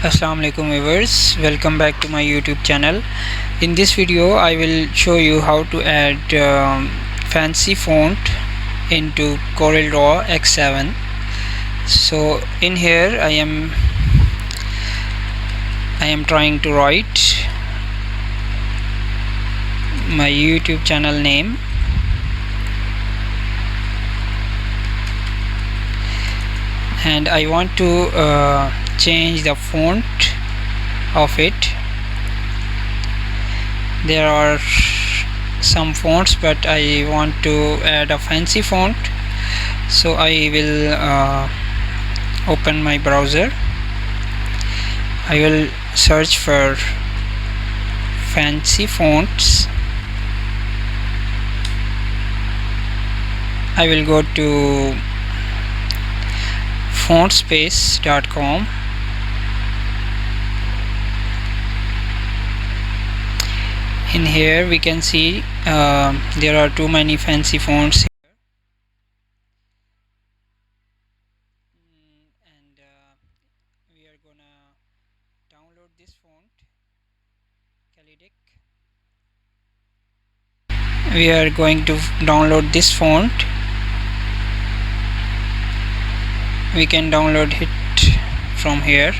Assalamu alaikum viewers, welcome back to my YouTube channel. In this video I will show you how to add fancy font into CorelDraw X7. So in here I am trying to write my YouTube channel name, and I want to change the font of it. There are some fonts, but I want to add a fancy font, so I will open my browser. I will search for fancy fonts. I will go to fontspace.com. In here we can see there are too many fancy fonts here. And we are gonna download this font, Callidic. We are going to download this font. We can download it from here.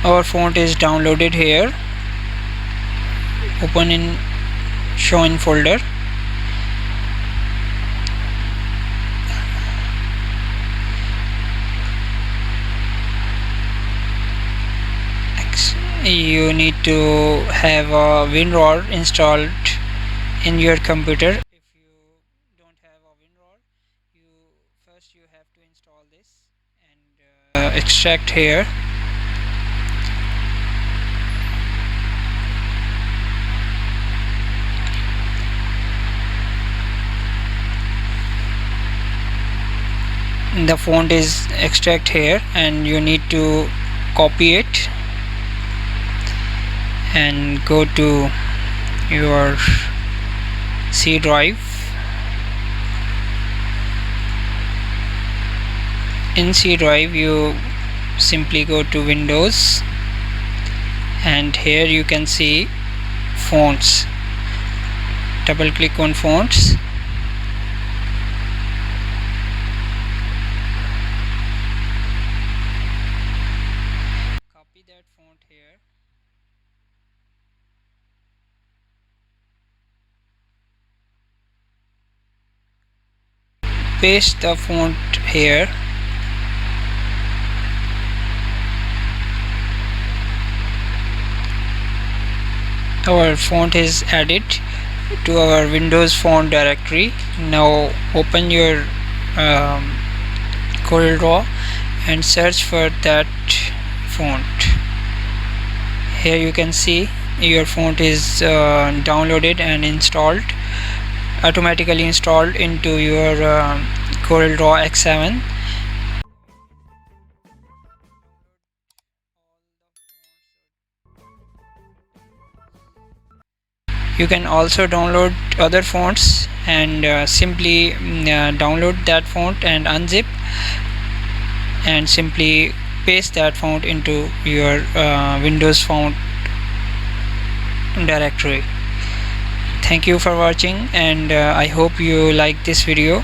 Our font is downloaded here. Open in show in folder. You need to have a WinRAR installed in your computer. If you don't have a WinRAR, first you have to install this and extract here. The font is extract here, and you need to copy it and go to your C drive. In C drive you simply go to Windows, and here you can see fonts. Double click on fonts. Copy that font here. Paste the font here. Our font is added to our Windows font directory. Now open your CorelDraw and search for that font. Here you can see your font is downloaded and installed, automatically installed into your CorelDraw X7. You can also download other fonts and simply download that font and unzip and simply paste that font into your Windows font directory. Thank you for watching, and I hope you like this video.